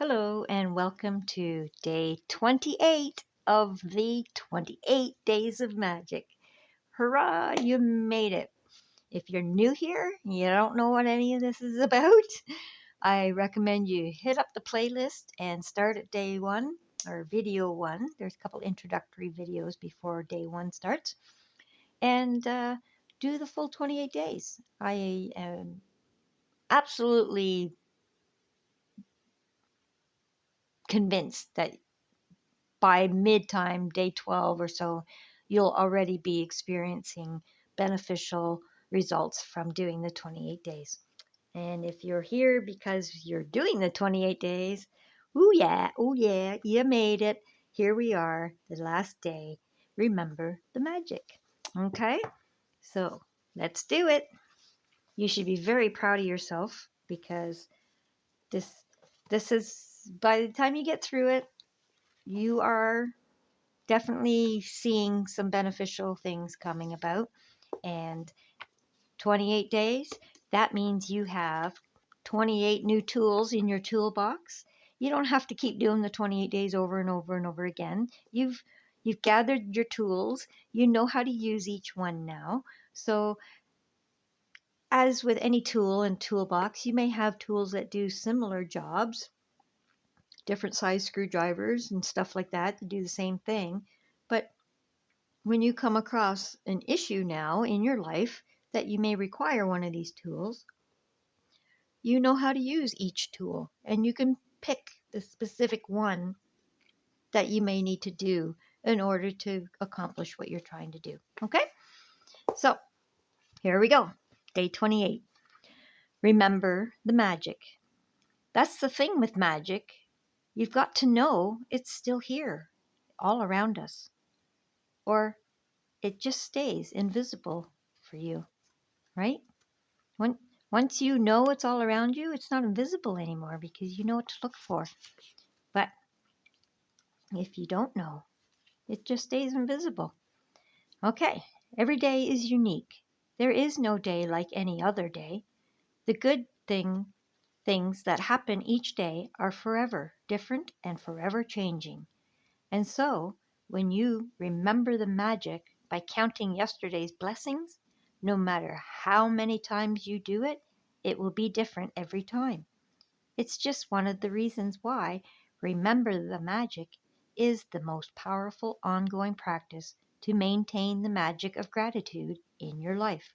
Hello, and welcome to day 28 of the 28 Days of Magic. Hurrah, you made it. If you're new here, you don't know what any of this is about, I recommend you hit up the playlist and start at day one or video one. There's a couple introductory videos before day one starts, and do the full 28 days. I am absolutely convinced that by mid-time, day 12 or so, you'll already be experiencing beneficial results from doing the 28 days. And if you're here because you're doing the 28 days, oh yeah, you made it. Here we are, the last day. Remember the magic. Okay? So let's do it. You should be very proud of yourself because this this is, by the time you get through it, you are definitely seeing some beneficial things coming about. And 28 days, that means you have 28 new tools in your toolbox. You don't have to keep doing the 28 days over and over and over again. You've gathered your tools. You know how to use each one now. So as with any tool and toolbox, you may have tools that do similar jobs, different size screwdrivers and stuff like that to do the same thing. But when you come across an issue now in your life that you may require one of these tools, you know how to use each tool and you can pick the specific one that you may need to do in order to accomplish what you're trying to do. Okay? So here we go. Day 28. Remember the magic. That's the thing with magic. You've got to know it's still here, all around us, or it just stays invisible for you, right? When, Once you know it's all around you, it's not invisible anymore because you know what to look for. But if you don't know, it just stays invisible. Okay, every day is unique. There is no day like any other day. The things that happen each day are forever different and forever changing. And so, when you remember the magic by counting yesterday's blessings, no matter how many times you do it, it will be different every time. It's just one of the reasons why Remember the Magic is the most powerful ongoing practice to maintain the magic of gratitude in your life.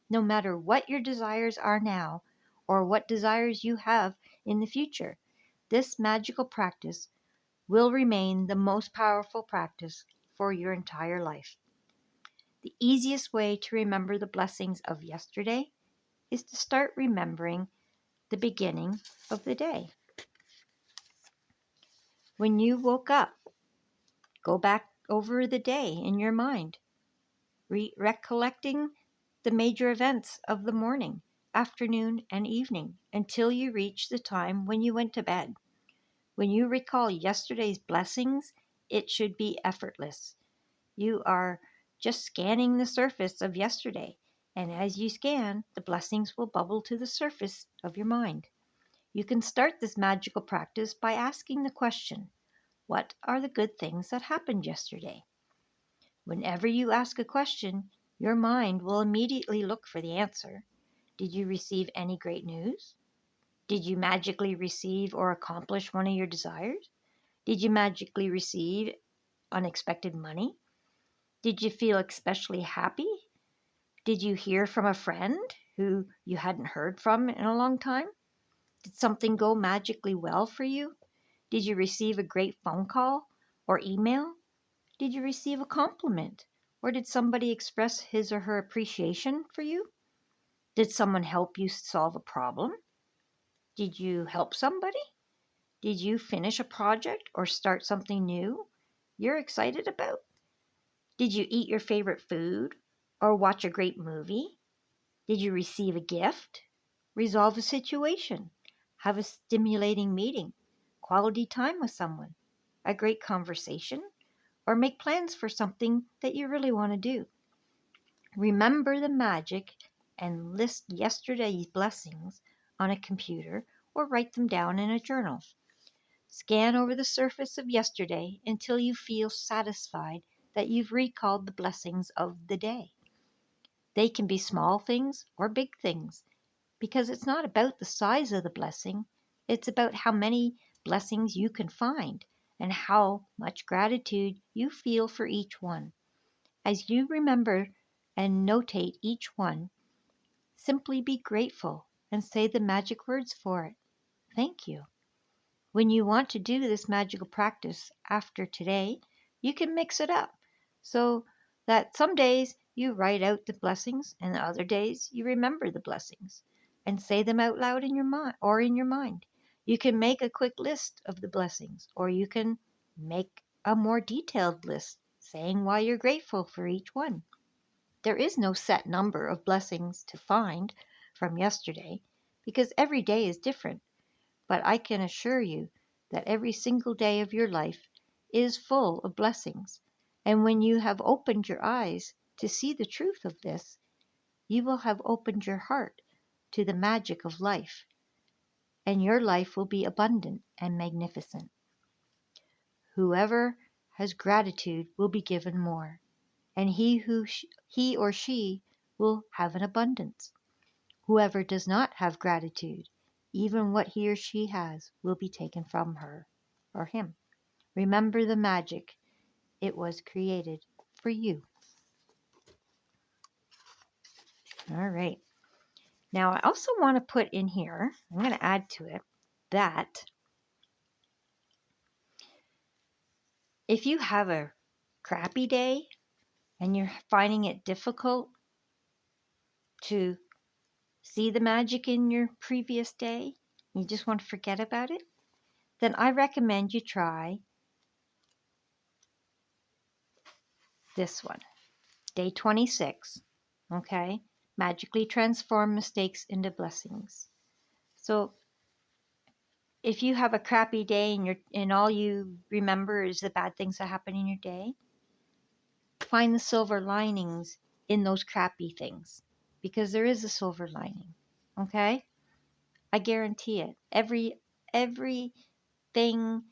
No matter what your desires are now or what desires you have in the future, this magical practice will remain the most powerful practice for your entire life. The easiest way to remember the blessings of yesterday is to start remembering the beginning of the day. When you woke up, go back over the day in your mind, recollecting the major events of the morning, afternoon, and evening until you reach the time when you went to bed. When you recall yesterday's blessings, it should be effortless. You are just scanning the surface of yesterday, and as you scan, the blessings will bubble to the surface of your mind. You can start this magical practice by asking the question, what are the good things that happened yesterday? Whenever you ask a question, your mind will immediately look for the answer. Did you receive any great news? Did you magically receive or accomplish one of your desires? Did you magically receive unexpected money? Did you feel especially happy? Did you hear from a friend who you hadn't heard from in a long time? Did something go magically well for you? Did you receive a great phone call or email? Did you receive a compliment? Or did somebody express his or her appreciation for you? Did someone help you solve a problem? Did you help somebody? Did you finish a project or start something new you're excited about? Did you eat your favorite food or watch a great movie? Did you receive a gift? Resolve a situation? Have a stimulating meeting? Quality time with someone? A great conversation? Or make plans for something that you really want to do? Remember the magic and list yesterday's blessings on a computer or write them down in a journal. Scan over the surface of yesterday until you feel satisfied that you've recalled the blessings of the day. They can be small things or big things, because it's not about the size of the blessing, it's about how many blessings you can find and how much gratitude you feel for each one. As you remember and notate each one, simply be grateful and say the magic words for it. Thank you. When you want to do this magical practice after today, you can mix it up so that some days you write out the blessings and other days you remember the blessings and say them out loud in your mind or in your mind. You can make a quick list of the blessings, or you can make a more detailed list saying why you're grateful for each one. There is no set number of blessings to find from yesterday because every day is different. But I can assure you that every single day of your life is full of blessings. And when you have opened your eyes to see the truth of this, you will have opened your heart to the magic of life, and your life will be abundant and magnificent. Whoever has gratitude will be given more, and he or she will have an abundance. Whoever does not have gratitude, even what he or she has will be taken from her or him. Remember the magic. It was created for you. All right. Now, I also want to put in here, I'm going to add to it, that if you have a crappy day and you're finding it difficult to see the magic in your previous day, you just want to forget about it, then I recommend you try this one. Day 26, okay? Magically transform mistakes into blessings. So if you have a crappy day and all you remember is the bad things that happen in your day, find the silver linings in those crappy things, because there is a silver lining, okay? I guarantee it. Everything,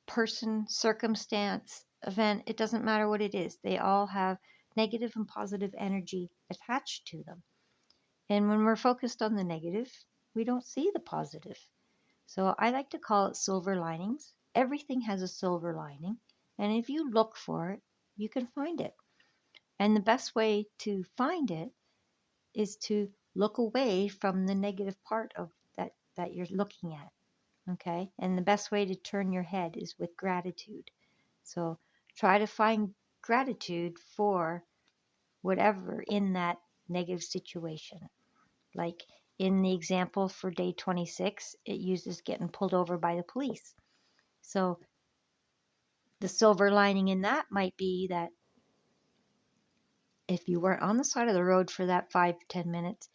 person, circumstance, event, it doesn't matter what it is. They all have negative and positive energy attached to them. And when we're focused on the negative, we don't see the positive. So I like to call it silver linings. Everything has a silver lining. And if you look for it, you can find it. And the best way to find it is to look away from the negative part of that you're looking at. Okay? And the best way to turn your head is with gratitude. So try to find gratitude for whatever in that negative situation. Like in the example for day 26, it uses getting pulled over by the police. So the silver lining in that might be that if you weren't on the side of the road for that 5 to 10 minutes,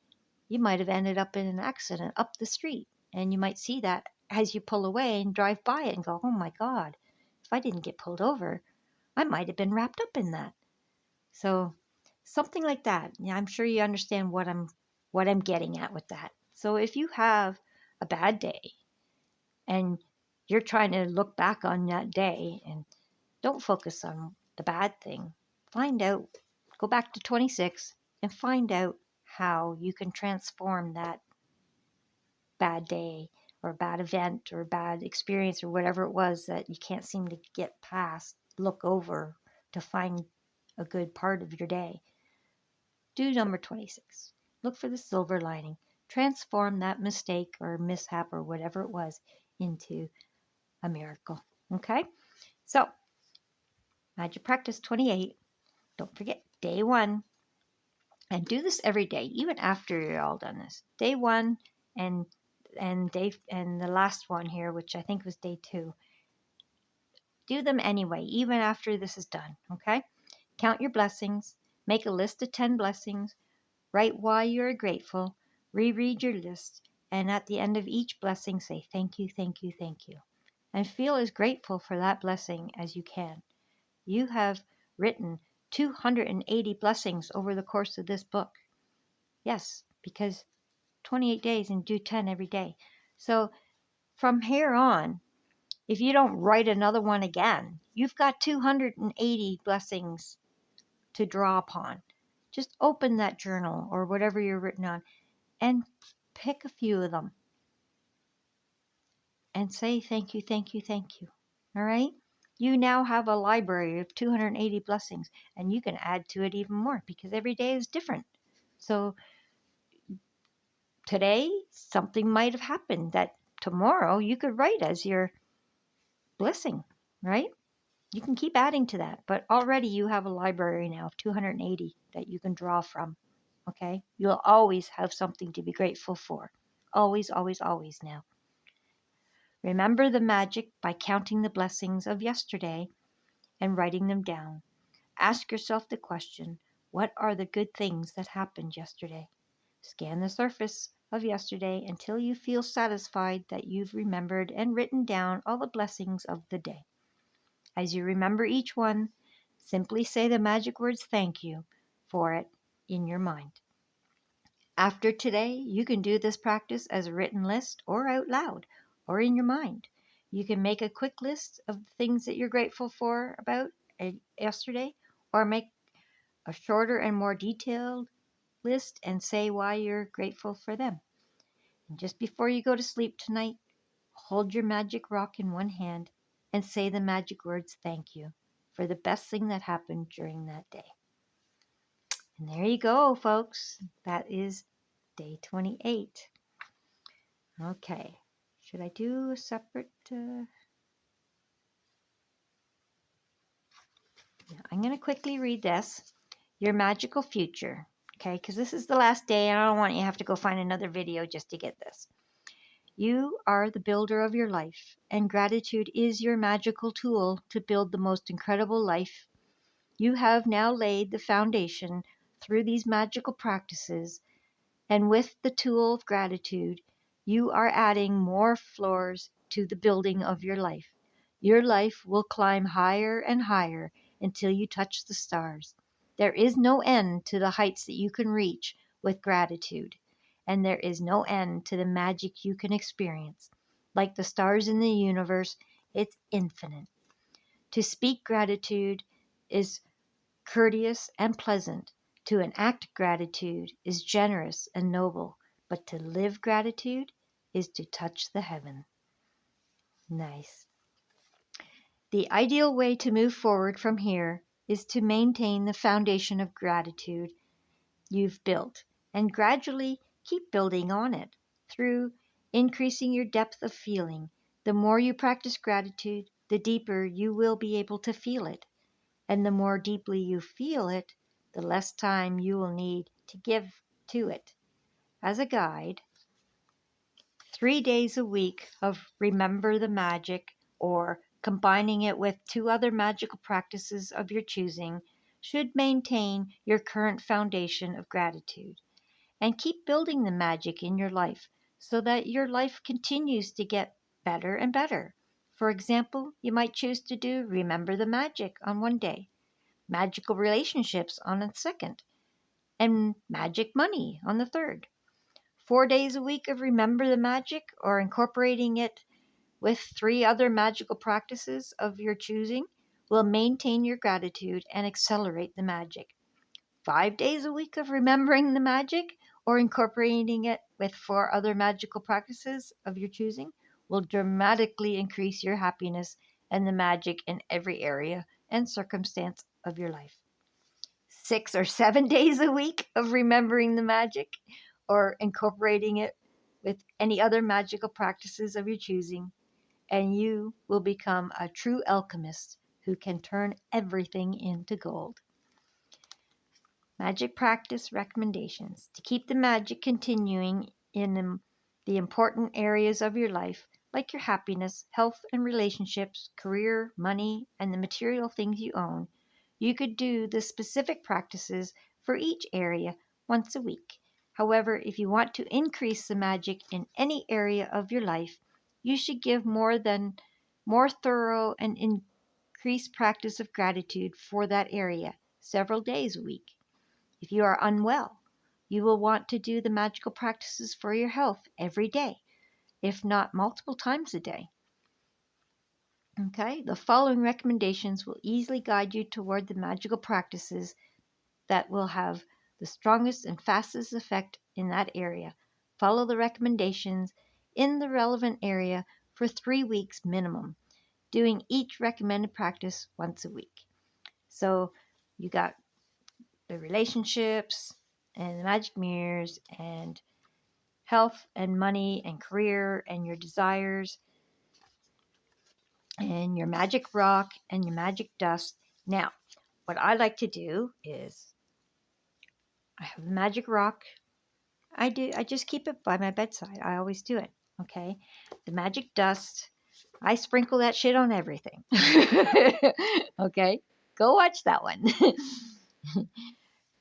you might have ended up in an accident up the street. And you might see that as you pull away and drive by it and go, oh my God, if I didn't get pulled over, I might have been wrapped up in that. So something like that. Yeah, I'm sure you understand what I'm getting at with that. So if you have a bad day and you're trying to look back on that day and don't focus on the bad thing, find out, go back to 26 and find out how you can transform that bad day or bad event or bad experience or whatever it was that you can't seem to get past, look over to find a good part of your day. Do number 26. Look for the silver lining. Transform that mistake or mishap or whatever it was into a miracle. Okay? So, Magic Practice 28. Don't forget day 1. And do this every day, even after you're all done this. Day 1 and the last one here, which I think was day 2. Do them anyway, even after this is done. Okay? Count your blessings. Make a list of 10 blessings. Write why you are grateful, reread your list, and at the end of each blessing say thank you, thank you, thank you. And feel as grateful for that blessing as you can. You have written 280 blessings over the course of this book. Yes, because 28 days and do 10 every day. So from here on, If you don't write another one again, you've got 280 blessings to draw upon. Just open that journal or whatever you're written on and pick a few of them and say thank you, thank you, thank you. All right? You now have a library of 280 blessings, and you can add to it even more because every day is different. So today, something might have happened that tomorrow you could write as your blessing, right? You can keep adding to that, but already you have a library now of 280 that you can draw from. Okay? You'll always have something to be grateful for. Always, always, always now. Remember the magic by counting the blessings of yesterday and writing them down. Ask yourself the question, what are the good things that happened yesterday? Scan the surface of yesterday until you feel satisfied that you've remembered and written down all the blessings of the day. As you remember each one, simply say the magic words thank you for it in your mind. After today, you can do this practice as a written list or out loud or in your mind. You can make a quick list of the things that you're grateful for about yesterday, or make a shorter and more detailed list and say why you're grateful for them. And just before you go to sleep tonight, hold your magic rock in one hand and say the magic words thank you for the best thing that happened during that day. And there you go, folks. That is day 28. Okay. Should I do a separate? Yeah, I'm going to quickly read this. Your magical future. Okay, because this is the last day, and I don't want you to have to go find another video just to get this. You are the builder of your life, and gratitude is your magical tool to build the most incredible life. You have now laid the foundation through these magical practices, and with the tool of gratitude, you are adding more floors to the building of your life. Your life will climb higher and higher until you touch the stars. There is no end to the heights that you can reach with gratitude, and there is no end to the magic you can experience. Like the stars in the universe, it's infinite. To speak gratitude is courteous and pleasant. To enact gratitude is generous and noble, but to live gratitude is to touch the heaven. Nice. The ideal way to move forward from here is to maintain the foundation of gratitude you've built and gradually keep building on it through increasing your depth of feeling. The more you practice gratitude, the deeper you will be able to feel it. And the more deeply you feel it, the less time you will need to give to it. As a guide, 3 days a week of Remember the Magic or combining it with 2 other magical practices of your choosing should maintain your current foundation of gratitude and keep building the magic in your life so that your life continues to get better and better. For example, you might choose to do Remember the Magic on one day, Magical Relationships on the second, and Magic Money on the third. 4 days a week of Remember the Magic or incorporating it with 3 other magical practices of your choosing will maintain your gratitude and accelerate the magic. 5 days a week of Remembering the Magic or incorporating it with 4 other magical practices of your choosing will dramatically increase your happiness and the magic in every area and circumstance of your life. 6 or 7 days a week of Remembering the Magic or incorporating it with any other magical practices of your choosing, and you will become a true alchemist who can turn everything into gold. Magic practice recommendations. To keep the magic continuing in the important areas of your life, like your happiness, health and relationships, career, money, and the material things you own, you could do the specific practices for each area once a week. However, if you want to increase the magic in any area of your life, you should give more thorough and increased practice of gratitude for that area several days a week. If you are unwell, you will want to do the magical practices for your health every day, if not multiple times a day. Okay, the following recommendations will easily guide you toward the magical practices that will have the strongest and fastest effect in that area. Follow the recommendations in the relevant area for 3 weeks minimum, doing each recommended practice once a week. So you got the relationships and the magic mirrors and health and money and career and your desires and your magic rock and your magic dust. Now, what I like to do is I have the magic rock. I just keep it by my bedside. I always do it. Okay. The magic dust, I sprinkle that shit on everything. Okay. Go watch that one.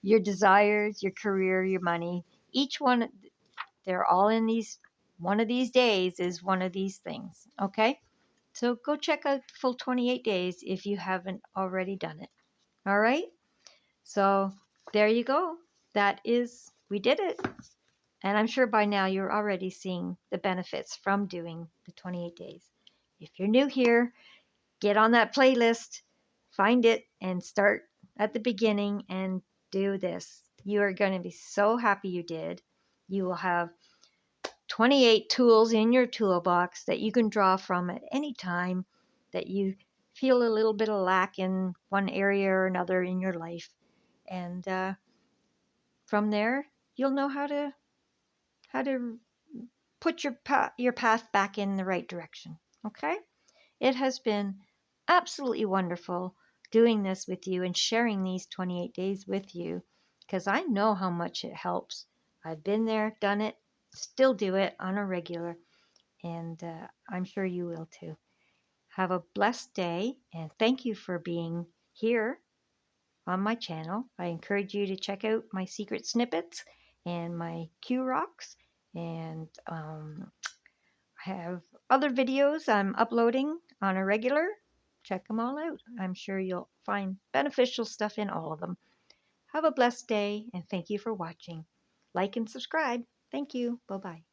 Your desires, your career, your money, each one, they're all in these. One of these days is one of these things. Okay. So go check out the full 28 days if you haven't already done it. All right. So there you go. We did it. And I'm sure by now you're already seeing the benefits from doing the 28 days. If you're new here, get on that playlist, find it, and start at the beginning and do this. You are going to be so happy you did. You will have 28 tools in your toolbox that you can draw from at any time that you feel a little bit of lack in one area or another in your life. And from there, you'll know how to put your path back in the right direction. Okay? It has been absolutely wonderful doing this with you and sharing these 28 days with you because I know how much it helps. I've been there, done it, still do it on a regular, and I'm sure you will too. Have a blessed day, and thank you for being here on my channel. I encourage you to check out my secret snippets and my Q rocks, and I have other videos I'm uploading on a regular. Check them all out. I'm sure you'll find beneficial stuff in all of them. Have a blessed day, and thank you for watching. Like and subscribe. Thank you. Bye-bye.